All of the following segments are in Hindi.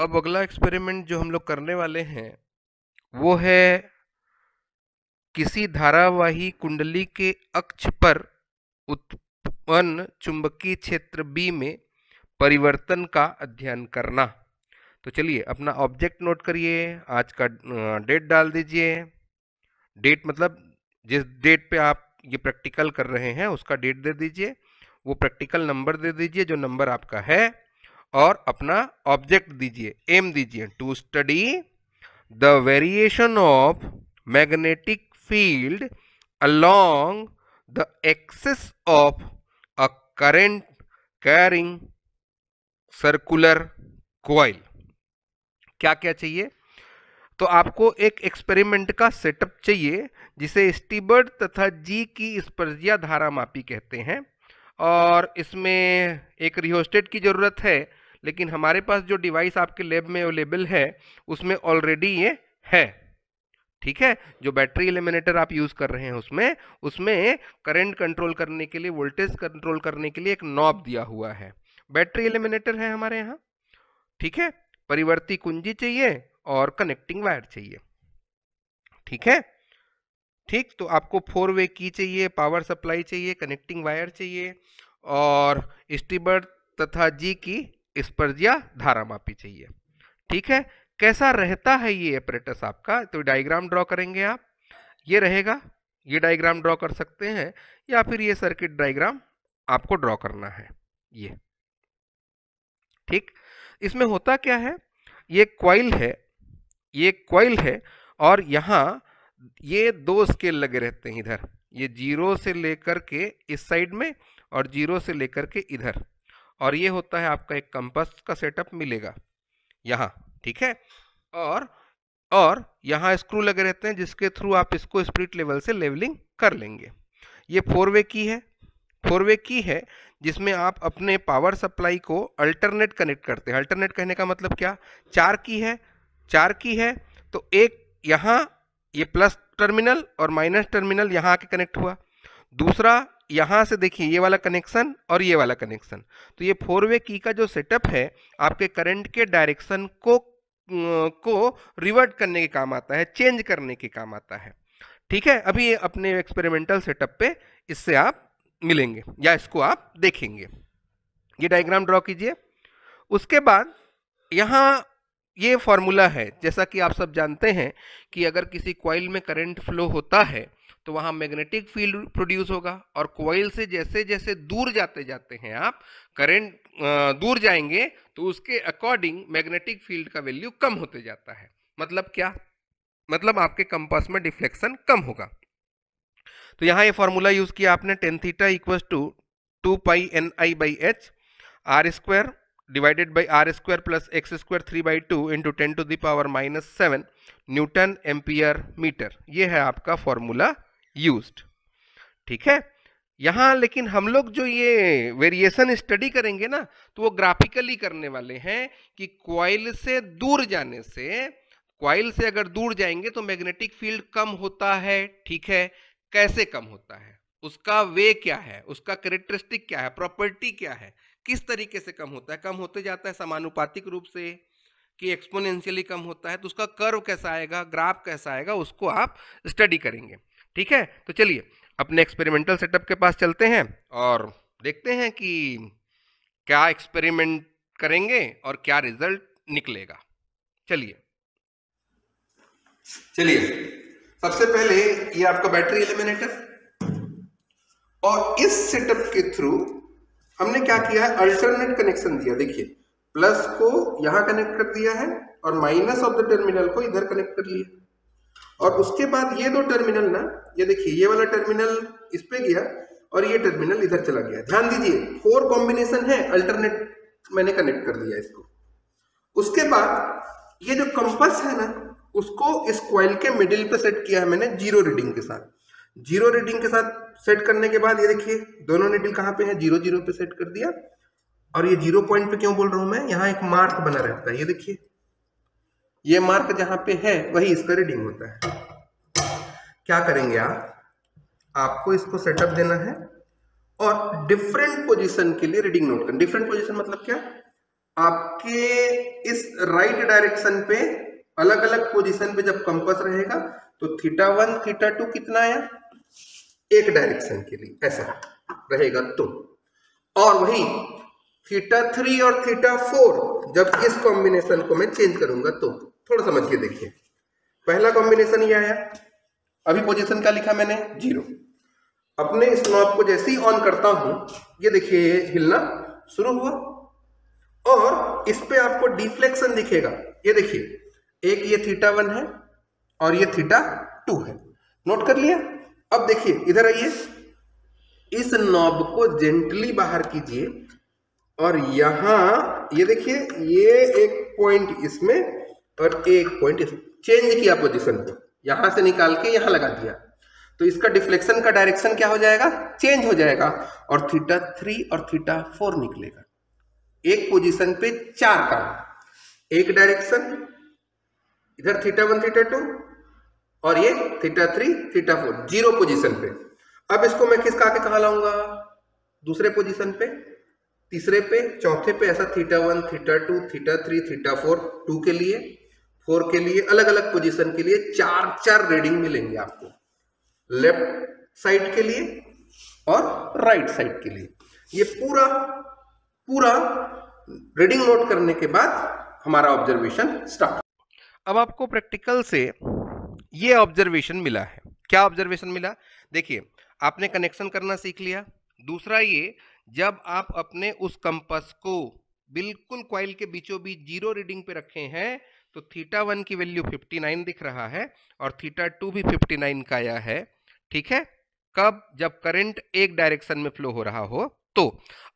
अब अगला एक्सपेरिमेंट जो हम लोग करने वाले हैं वो है किसी धारावाही कुंडली के अक्ष पर उत्पन्न चुंबकीय क्षेत्र बी में परिवर्तन का अध्ययन करना। तो चलिए अपना ऑब्जेक्ट नोट करिए, आज का डेट डाल दीजिए। डेट मतलब जिस डेट पे आप ये प्रैक्टिकल कर रहे हैं उसका डेट दे दीजिए, वो प्रैक्टिकल नंबर दे दीजिए जो नंबर आपका है, और अपना ऑब्जेक्ट दीजिए, एम दीजिए, to study the variation of magnetic field along the axis of a current carrying circular coil। क्या क्या चाहिए? तो आपको एक एक्सपेरिमेंट का सेटअप चाहिए जिसे स्टीबर्ड तथा जी की स्पर्शिया धारा मापी कहते हैं, और इसमें एक रियोस्टेट की ज़रूरत है, लेकिन हमारे पास जो डिवाइस आपके लैब में अवेलेबल है उसमें ऑलरेडी ये है। ठीक है, जो बैटरी एलिमिनेटर आप यूज कर रहे हैं उसमें करंट कंट्रोल करने के लिए, वोल्टेज कंट्रोल करने के लिए एक नॉब दिया हुआ है। बैटरी एलिमिनेटर है हमारे यहाँ। ठीक है, परिवर्ती कुंजी चाहिए और कनेक्टिंग वायर चाहिए। ठीक है, ठीक, तो आपको 4 वे की चाहिए, पावर सप्लाई चाहिए, कनेक्टिंग वायर चाहिए, और स्टीबर्ड तथा जी की स्पर्शिया धारा मापी चाहिए। ठीक है, कैसा रहता है ये एपरेटस आपका? तो डायग्राम ड्रॉ करेंगे आप, ये रहेगा, ये डायग्राम ड्रॉ कर सकते हैं, या फिर ये सर्किट डायग्राम आपको ड्रॉ करना है ये। ठीक, इसमें होता क्या है, ये कॉइल है, ये कॉइल है, और यहाँ ये 2 स्केल लगे रहते हैं इधर, ये 0 से लेकर के इस साइड में और 0 से लेकर के इधर, और ये होता है आपका एक कंपास का सेटअप मिलेगा यहाँ। ठीक है, और यहाँ स्क्रू लगे रहते हैं जिसके थ्रू आप इसको स्पिरिट लेवल से लेवलिंग कर लेंगे। ये 4 वे की है, 4 वे की है जिसमें आप अपने पावर सप्लाई को अल्टरनेट कनेक्ट करते हैं। अल्टरनेट कहने का मतलब क्या, 4 की है, 4 की है, तो एक यहाँ ये प्लस टर्मिनल और माइनस टर्मिनल यहाँ आके कनेक्ट हुआ, दूसरा यहाँ से देखिए ये वाला कनेक्शन और ये वाला कनेक्शन। तो ये 4 वे की का जो सेटअप है आपके करंट के डायरेक्शन को रिवर्ट करने के काम आता है, चेंज करने के काम आता है। ठीक है, अभी ये अपने एक्सपेरिमेंटल सेटअप पे इससे आप मिलेंगे या इसको आप देखेंगे। ये डायग्राम ड्रॉ कीजिए। उसके बाद यहाँ ये फॉर्मूला है, जैसा कि आप सब जानते हैं कि अगर किसी कॉइल में करंट फ्लो होता है तो वहां मैग्नेटिक फील्ड प्रोड्यूस होगा, और कॉइल से जैसे जैसे दूर जाते जाते हैं आप, करंट दूर जाएंगे तो उसके अकॉर्डिंग मैग्नेटिक फील्ड का वैल्यू कम होते जाता है। मतलब क्या, मतलब आपके कंपास में डिफ्लेक्शन कम होगा। तो यहाँ ये फॉर्मूला यूज किया आपने, tan theta equals to 2 pi N I by H R square divided by R square plus X square 3/2 into 10 to the power -7 newton ampere metre. ये है आपका फॉर्मूला यूज्ड। ठीक है, यहाँ लेकिन हम लोग जो ये वेरिएशन स्टडी करेंगे ना, तो वो ग्राफिकली करने वाले हैं कि कॉइल से दूर जाने से, कॉइल से अगर दूर जाएंगे तो मैग्नेटिक फील्ड कम होता है। ठीक है, कैसे कम होता है, उसका वे क्या है, उसका कैरेक्टरिस्टिक क्या है, प्रॉपर्टी क्या है, किस तरीके से कम होता है, कम होते जाता है समानुपातिक रूप से कि एक्सपोनेंशियली कम होता है, तो उसका कर्व कैसा आएगा, ग्राफ कैसा आएगा, उसको आप स्टडी करेंगे। ठीक है, तो चलिए अपने एक्सपेरिमेंटल सेटअप के पास चलते हैं और देखते हैं कि क्या एक्सपेरिमेंट करेंगे और क्या रिजल्ट निकलेगा। चलिए सबसे पहले ये आपका बैटरी एलिमिनेटर, और इस सेटअप के थ्रू हमने क्या किया है, अल्टरनेट कनेक्शन दिया। देखिए प्लस को यहां कनेक्ट कर दिया है और माइनस ऑफ द टर्मिनल को इधर कनेक्ट कर लिया, और उसके बाद ये 2 टर्मिनल ना, ये देखिए ये वाला टर्मिनल इस पे गया और ये टर्मिनल इधर चला गया। ध्यान दीजिए 4 कॉम्बिनेशन है, अल्टरनेट मैंने कनेक्ट कर दिया इसको। उसके बाद ये जो कंपास है ना, उसको इस कॉइल के मिडिल पे सेट किया है मैंने 0 रीडिंग के साथ। 0 रीडिंग के साथ सेट करने के बाद ये देखिए दोनों नीडल कहाँ पे है, 0 0 पे सेट कर दिया। और ये 0 पॉइंट पे क्यों बोल रहा हूं मैं, यहाँ एक मार्क बना रहता है, ये देखिए ये मार्क जहां पे है वही इसका रीडिंग होता है। क्या करेंगे आप, आपको इसको सेटअप देना है और डिफरेंट पोजीशन के लिए रीडिंग नोट करना। डिफरेंट पोजीशन मतलब क्या, आपके इस राइट डायरेक्शन पे अलग अलग पोजीशन पे जब कंपास रहेगा तो थीटा 1 थीटा 2 कितना आया, एक डायरेक्शन के लिए ऐसा रहेगा। तो और वही थीटा 3 और थीटा 4 जब इस कॉम्बिनेशन को मैं चेंज करूंगा तो थोड़ा समझ के देखिए। पहला कॉम्बिनेशन ये आया, अभी पोजीशन क्या लिखा मैंने, 0। अपने इस नॉब को जैसे ही ऑन करता हूं ये देखिए हिलना शुरू हुआ और इस पे आपको डिफ्लेक्शन दिखेगा। ये देखिए, एक ये थीटा 1 है और ये थीटा 2 है, नोट कर लिया। अब देखिए इधर आइए, इस नॉब को जेंटली बाहर कीजिए और यहां ये देखिए, ये एक पॉइंट इसमें और एक पॉइंट इसमें, चेंज किया पोजीशन को, यहां से निकाल के यहां लगा दिया, तो इसका डिफ्लेक्शन का डायरेक्शन क्या हो जाएगा, चेंज हो जाएगा और थीटा 3 और थीटा 4 निकलेगा। एक पोजीशन पे 4 का, एक डायरेक्शन इधर थीटा 1 थीटा 2 और ये थीटा 3 थीटा 4, 0 पोजीशन पे। अब इसको मैं खिसका के कहां लाऊंगा, दूसरे पोजीशन पे, तीसरे पे, चौथे पे, ऐसा थीटा 1 थीटा 2 थीटा 3 थीटा 4, 2 के लिए 4 के लिए अलग अलग पोजीशन के लिए 4 रीडिंग मिलेंगे आपको, लेफ्ट साइड के लिए और राइट साइड के लिए। ये पूरा पूरा रीडिंग नोट करने के बाद हमारा ऑब्जर्वेशन स्टार्ट। अब आपको प्रैक्टिकल से ये ऑब्जर्वेशन मिला है। क्या ऑब्जर्वेशन मिला, देखिए आपने कनेक्शन करना सीख लिया। दूसरा ये, जब आप अपने उस कंपास को बिल्कुल कॉइल के बीचों बीच 0 रीडिंग पे रखे हैं तो थीटा 1 की वैल्यू 59 दिख रहा है और थीटा 2 भी 59 का आया है। ठीक है, कब, जब करंट एक डायरेक्शन में फ्लो हो रहा हो। तो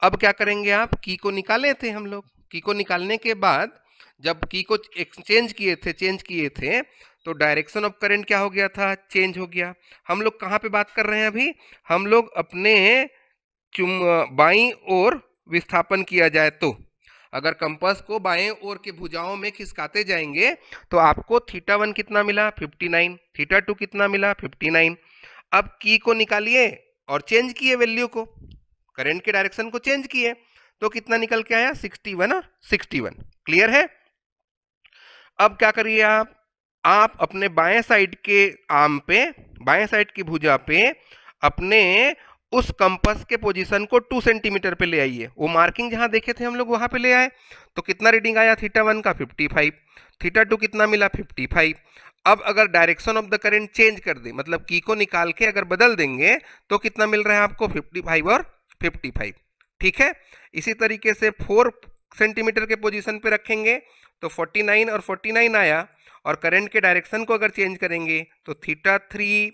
अब क्या करेंगे आप, की को निकाले थे हम लोग, की को निकालने के बाद जब की को चेंज किए थे तो डायरेक्शन ऑफ करंट क्या हो गया था, चेंज हो गया। हम लोग कहाँ पे बात कर रहे हैं अभी, हम लोग अपने बाईं ओर विस्थापन किया जाए तो, अगर कंपास को बाएं ओर के भुजाओं में खिसकाते जाएंगे तो आपको थीटा 1 कितना मिला, 59, थीटा 2 कितना मिला, 59। अब की को निकालिए और चेंज किए वैल्यू को, करंट के डायरेक्शन को चेंज किए तो कितना निकल के आया, 61 और 61। क्लियर है। अब क्या करिए आप अपने बाएं साइड के आर्म पे, बाएं साइड की भुजा पे अपने उस कंपास के पोजीशन को 2 सेंटीमीटर पे ले आइए। वो मार्किंग जहां देखे थे हम लोग वहां पे ले आए तो कितना रीडिंग आया थीटा 1 का, 55, थीटा 2 कितना मिला, 55। अब अगर direction of the current change कर दे, मतलब की को निकाल के अगर बदल देंगे तो कितना मिल रहा है आपको, 55 और 55। ठीक है, इसी तरीके से 4 सेंटीमीटर के पोजीशन पे रखेंगे तो 49 और 49 आया और करंट के डायरेक्शन को अगर चेंज करेंगे तो थीटा 3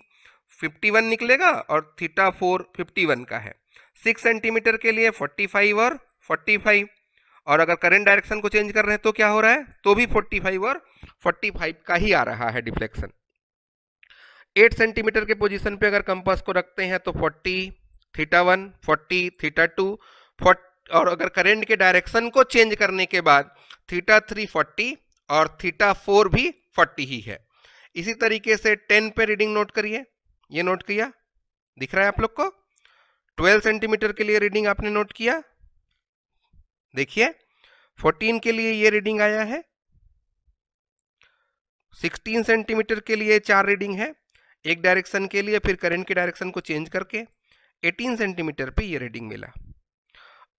51 निकलेगा और थीटा 4 51 का है। 6 सेंटीमीटर के लिए 45 और 45, और अगर करंट डायरेक्शन को चेंज कर रहे हैं तो क्या हो रहा है, तो भी 45 और 45 का ही आ रहा है डिफ्लेक्शन। 8 सेंटीमीटर के पोजीशन पे अगर कंपास को रखते हैं तो 40 थीटा 1, 40 थीटा 2, 40, और अगर करंट के डायरेक्शन को चेंज करने के बाद थीटा 3 40 और थीटा 4 भी 40 ही है। इसी तरीके से 10 पे रीडिंग नोट करिए, ये नोट किया, दिख रहा है आप लोग को। 12 सेंटीमीटर के लिए रीडिंग आपने नोट किया, देखिए 14 के लिए ये रीडिंग आया है। 16 सेंटीमीटर के लिए 4 रीडिंग है, एक डायरेक्शन के लिए, फिर करंट के डायरेक्शन को चेंज करके 18 सेंटीमीटर पे ये रीडिंग मिला।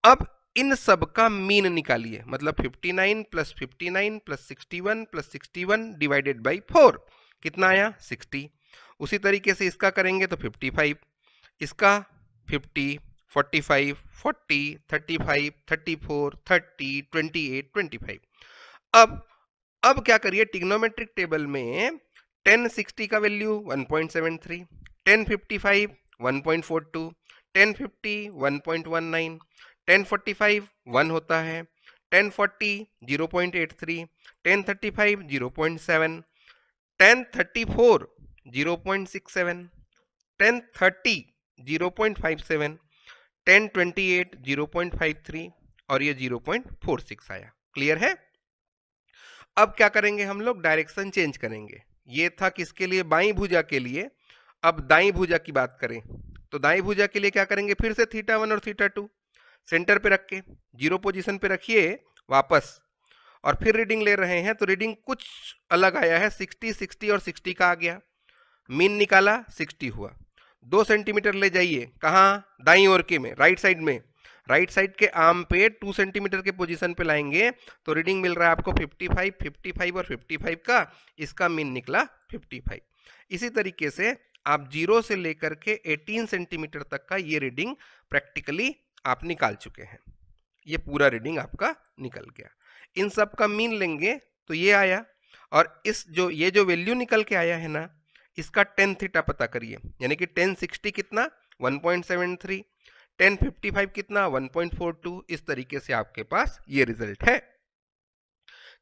अब इन सब का मीन निकालिए, मतलब 59 plus 59 plus 61 plus 61 divided by 4 कितना आया, 60। उसी तरीके से इसका करेंगे तो 55, इसका 50, 45, 40, 35, 34, 30, 28, 25। अब क्या करिए, ट्रिग्नोमेट्रिक टेबल में 1060 का वैल्यू 1.73, 1055 1.42, 1050 1.19, 1045 1 होता है, 1040 0.83, 1035 0.7, 1034 0.67, 1030 0.57, 1028 0.53 और ये 0.46 आया। क्लियर है। अब क्या करेंगे हम लोग, डायरेक्शन चेंज करेंगे। ये था किसके लिए, बाईं भुजा के लिए। अब दाईं भुजा की बात करें तो दाईं भुजा के लिए क्या करेंगे, फिर से थीटा 1 और थीटा 2 सेंटर पे रख के 0 पोजीशन पे रखिए, वापस, और फिर रीडिंग ले रहे हैं तो रीडिंग कुछ अलग आया है, 60, 60 और 60 का आ गया। मीन निकाला, 60 हुआ। 2 सेंटीमीटर ले जाइए, कहाँ, दाईं ओर के में, राइट साइड में, राइट साइड के आर्म पे 2 सेंटीमीटर के पोजीशन पे लाएंगे तो रीडिंग मिल रहा है आपको 55, 55 और 55 का, इसका मीन निकला 55। इसी तरीके से आप 0 से लेकर के 18 सेंटीमीटर तक का ये रीडिंग प्रैक्टिकली आप निकाल चुके हैं। ये पूरा रीडिंग आपका निकल गया। इन सब का मीन लेंगे तो ये आया, और ये जो वैल्यू निकल के आया है ना, इसका टेन थीटा पता करिए, यानी कि 1060 कितना 1.73, 1055 कितना 1.42। इस तरीके से आपके पास ये रिजल्ट है।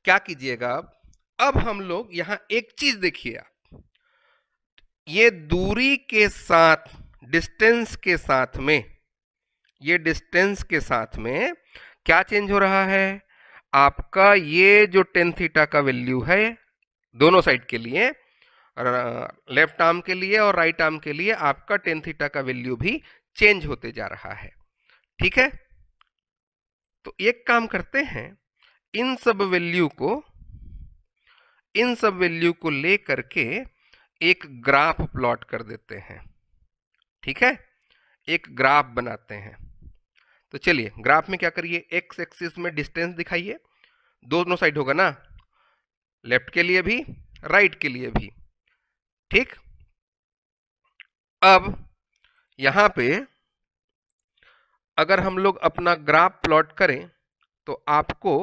क्या कीजिएगा अब हम लोग यहां एक चीज देखिए आप, ये दूरी के साथ, डिस्टेंस के साथ में, ये डिस्टेंस के साथ में क्या चेंज हो रहा है, आपका ये जो टेन थीटा का वैल्यू है दोनों साइड के लिए, लेफ्ट आर्म के लिए और राइट आर्म के लिए, आपका टेन थीटा का वैल्यू भी चेंज होते जा रहा है। ठीक है, तो एक काम करते हैं, इन सब वैल्यू को ले करके एक ग्राफ प्लॉट कर देते हैं। ठीक है, एक ग्राफ बनाते हैं। तो चलिए ग्राफ में क्या करिए, एक्स एक्सिस में डिस्टेंस दिखाइए, दोनों साइड होगा ना, लेफ्ट के लिए भी राइट के लिए भी। ठीक, अब यहां पे अगर हम लोग अपना ग्राफ प्लॉट करें तो आपको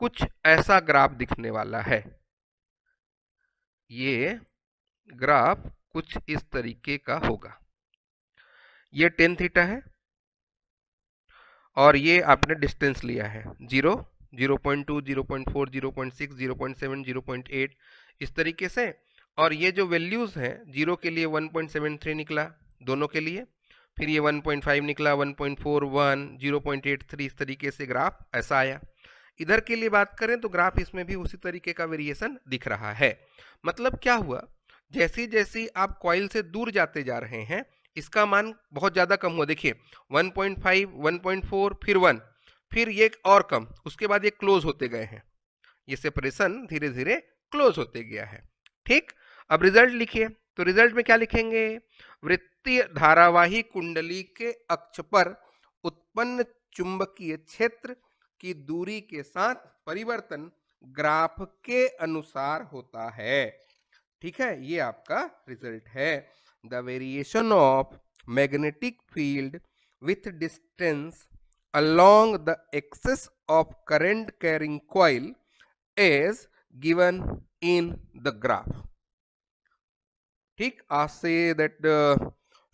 कुछ ऐसा ग्राफ दिखने वाला है। ये ग्राफ कुछ इस तरीके का होगा। ये टेन थीटा है और ये आपने डिस्टेंस लिया है 0, 0.2, 0.4, 0.6, 0.7, 0.8 इस तरीके से। और ये जो वैल्यूज हैं, 0 के लिए 1.73 निकला दोनों के लिए, फिर ये 1.5 निकला, 1.41, 0.83, इस तरीके से ग्राफ ऐसा आया। इधर के लिए बात करें तो ग्राफ इसमें भी उसी तरीके का वेरिएशन दिख रहा है। मतलब क्या हुआ, जैसी जैसी आप कॉइल से दूर जाते जा रहे हैं इसका मान बहुत ज़्यादा कम हुआ। देखिए 1.5, 1.4, फिर 1, फिर ये और कम, उसके बाद ये क्लोज होते गए हैं, ये सेपरेशन धीरे धीरे क्लोज होते गया है। ठीक, अब रिजल्ट लिखिए, तो रिजल्ट में क्या लिखेंगे, वृत्तीय धारावाही कुंडली के अक्ष पर उत्पन्न चुंबकीय क्षेत्र की दूरी के साथ परिवर्तन ग्राफ के अनुसार होता है। ठीक है, ये आपका रिजल्ट है। The variation of magnetic field with distance along the axis of current carrying coil is given in the graph. ठीक, I say that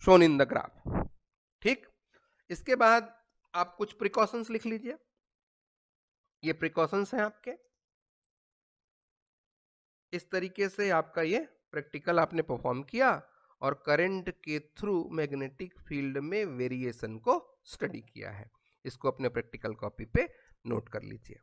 shown in the graph. ठीक, इसके बाद आप कुछ प्रिकॉशंस लिख लीजिए, ये प्रिकॉशंस हैं आपके। इस तरीके से आपका ये प्रैक्टिकल आपने परफॉर्म किया और करंट के थ्रू मैग्नेटिक फील्ड में वेरिएशन को स्टडी किया है। इसको अपने प्रैक्टिकल कॉपी पे नोट कर लीजिए।